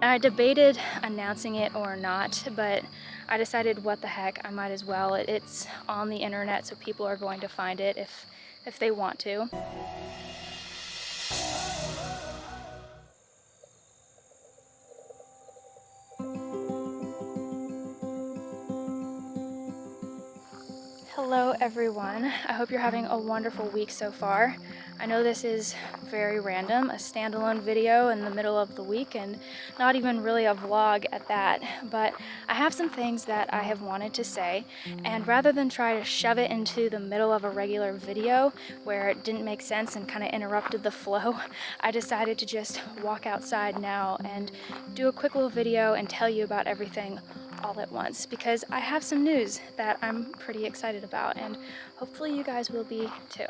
And I debated announcing it or not, but I decided what the heck, I might as well. It's on the internet, so people are going to find it if they want to. Hello everyone, I hope you're having a wonderful week so far. I know this is very random, a standalone video in the middle of the week and not even really a vlog at that, but I have some things that I have wanted to say, and rather than try to shove it into the middle of a regular video where it didn't make sense and kind of interrupted the flow, I decided to just walk outside now and do a quick little video and tell you about everything all at once, because I have some news that I'm pretty excited about, and hopefully you guys will be too.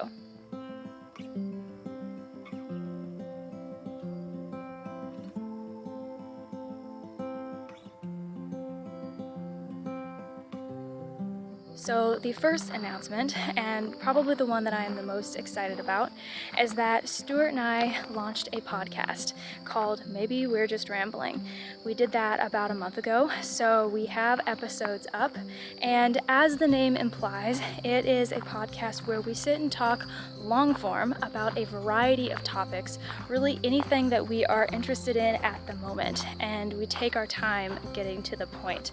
So the first announcement, and probably the one that I am the most excited about, is that Stuart and I launched a podcast called Maybe We're Just Rambling. We did that about a month ago, so we have episodes up, and as the name implies, it is a podcast where we sit and talk long form about a variety of topics, really anything that we are interested in at the moment, and we take our time getting to the point.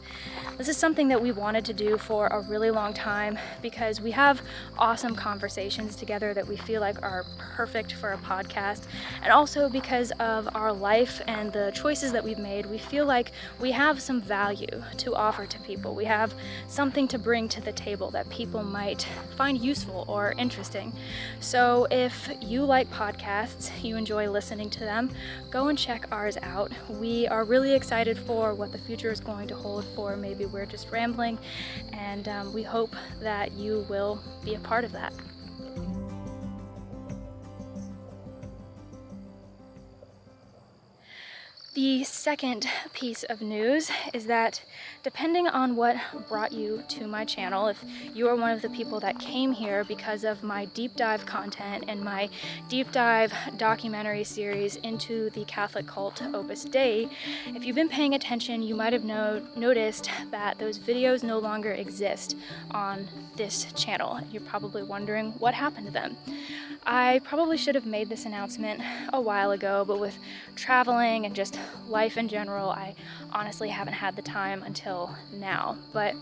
This is something that we wanted to do for a really long time because we have awesome conversations together that we feel like are perfect for a podcast, and also because of our life and the choices that we've made, we feel like we have some value to offer to people. We have something to bring to the table that people might find useful or interesting. So if you like podcasts, you enjoy listening to them, go and check ours out. We are really excited for what the future is going to hold for Maybe We're Just Rambling, and we hope that you will be a part of that. The second piece of news is that depending on what brought you to my channel, if you are one of the people that came here because of my deep dive content and my deep dive documentary series into the Catholic cult Opus Dei, if you've been paying attention, you might have noticed that those videos no longer exist on this channel. You're probably wondering what happened to them. I probably should have made this announcement a while ago, but with traveling and just life in general, I honestly haven't had the time until now. But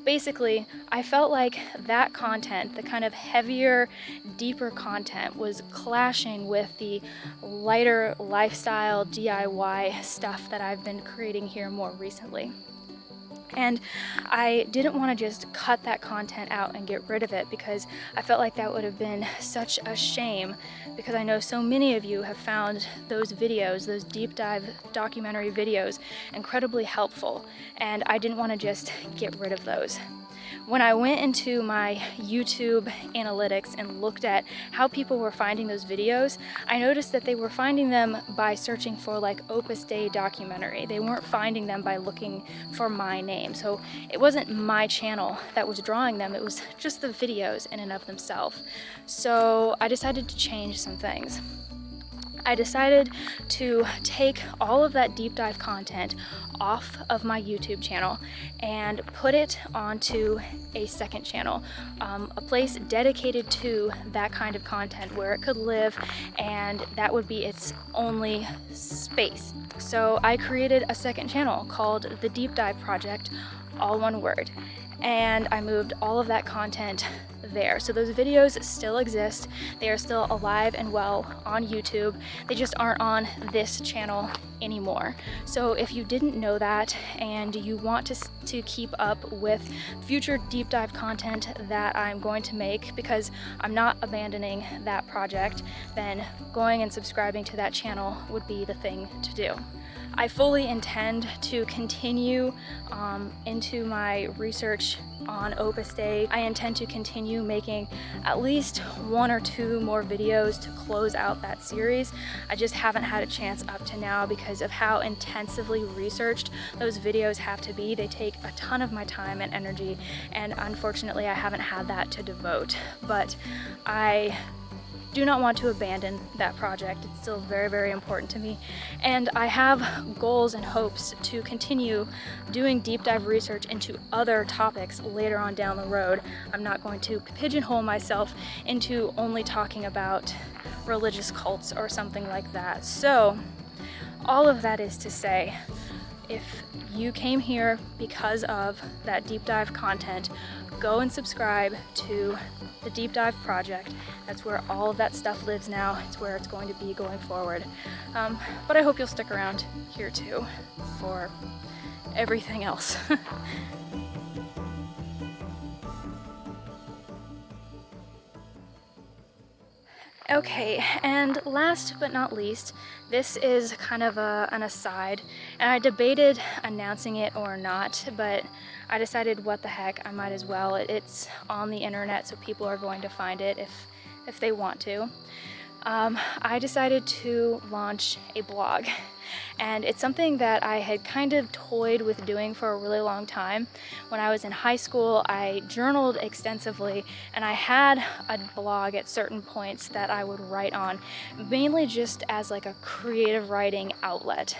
basically, I felt like that content, the kind of heavier, deeper content, was clashing with the lighter lifestyle DIY stuff that I've been creating here more recently. And I didn't want to just cut that content out and get rid of it because I felt like that would have been such a shame, because I know so many of you have found those videos, those deep dive documentary videos, incredibly helpful, and I didn't want to just get rid of those. When I went into my YouTube analytics and looked at how people were finding those videos, I noticed that they were finding them by searching for like Opus Dei documentary. They weren't finding them by looking for my name. So it wasn't my channel that was drawing them, it was just the videos in and of themselves. So I decided to change some things. I decided to take all of that deep dive content off of my YouTube channel and put it onto a second channel, a place dedicated to that kind of content where it could live, and that would be its only space. So I created a second channel called The Deep Dive Project, all one word, and I moved all of that content there. So those videos still exist. They are still alive and well on YouTube. They just aren't on this channel anymore. So if you didn't know that and you want to keep up with future deep dive content that I'm going to make, because I'm not abandoning that project, then going and subscribing to that channel would be the thing to do. I fully intend to continue into my research on Opus Dei. I intend to continue making at least 1 or 2 more videos to close out that series. I just haven't had a chance up to now because of how intensively researched those videos have to be. They take a ton of my time and energy, and unfortunately I haven't had that to devote. But I do not want to abandon that project. It's still very, very important to me. And I have goals and hopes to continue doing deep dive research into other topics later on down the road. I'm not going to pigeonhole myself into only talking about religious cults or something like that. So all of that is to say, if you came here because of that deep dive content, go and subscribe to the Deep Dive Project. That's where all of that stuff lives now. It's where it's going to be going forward. But I hope you'll stick around here too for everything else. Okay, and last but not least, this is kind of an aside, and I debated announcing it or not, but I decided what the heck, I might as well. It's on the internet, so people are going to find it if they want to. I decided to launch a blog, and it's something that I had kind of toyed with doing for a really long time. When I was in high school, I journaled extensively, and I had a blog at certain points that I would write on, mainly just as like a creative writing outlet.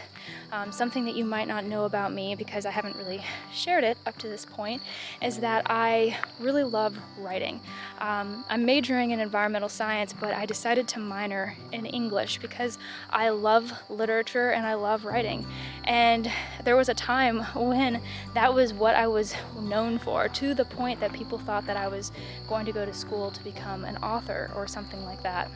Something that you might not know about me, because I haven't really shared it up to this point, is that I really love writing. I'm majoring in environmental science, but I decided to minor in English because I love literature and I love writing. And there was a time when that was what I was known for, to the point that people thought that I was going to go to school to become an author or something like that.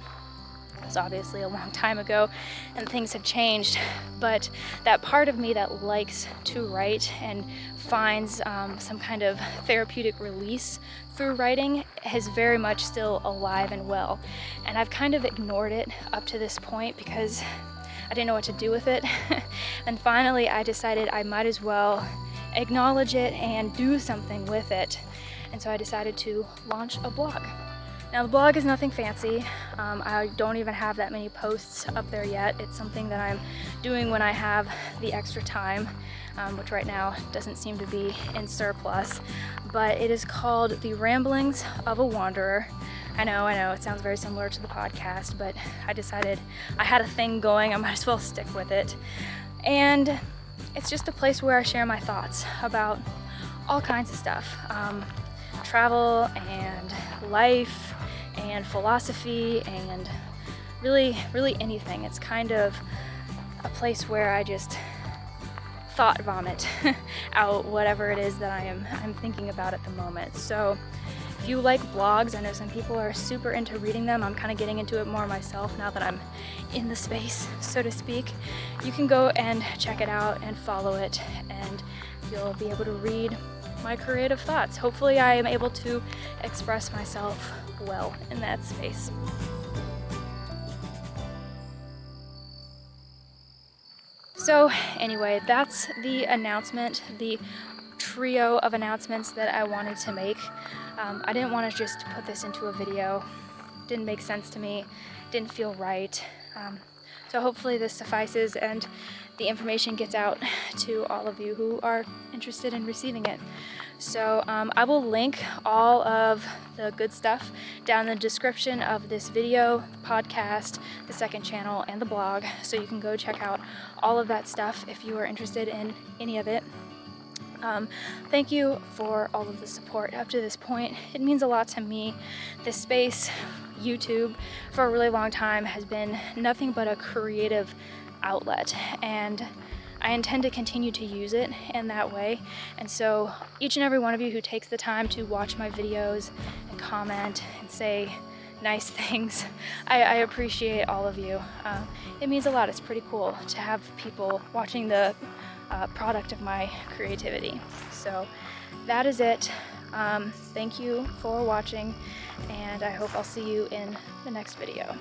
It's obviously a long time ago and things have changed, but that part of me that likes to write and finds some kind of therapeutic release through writing is very much still alive and well. And I've kind of ignored it up to this point because I didn't know what to do with it. And finally I decided I might as well acknowledge it and do something with it. And so I decided to launch a blog. Now the blog is nothing fancy. I don't even have that many posts up there yet. It's something that I'm doing when I have the extra time, which right now doesn't seem to be in surplus. But it is called The Ramblings of a Wanderer. I know, it sounds very similar to the podcast, but I decided I had a thing going, I might as well stick with it. And it's just a place where I share my thoughts about all kinds of stuff. Travel and life and philosophy and really anything. It's kind of a place where I just thought vomit out whatever it is that I'm thinking about at the moment. So if you like blogs, I know some people are super into reading them. I'm kind of getting into it more myself now that I'm in the space, so to speak. You can go and check it out and follow it, and you'll be able to read my creative thoughts. Hopefully I am able to express myself well in that space. So anyway, that's the announcement, the trio of announcements that I wanted to make. I didn't want to just put this into a video. Didn't make sense to me, didn't feel right. So hopefully this suffices and the information gets out to all of you who are interested in receiving it. So I will link all of the good stuff down in the description of this video, the podcast, the second channel, and the blog, so you can go check out all of that stuff if you are interested in any of it. Thank you for all of the support up to this point. It means a lot to me. This space, YouTube, for a really long time has been nothing but a creative outlet, and I intend to continue to use it in that way. And so each and every one of you who takes the time to watch my videos and comment and say nice things, I appreciate all of you. It means a lot. It's pretty cool to have people watching the product of my creativity. So that is it. Thank you for watching, and I hope I'll see you in the next video.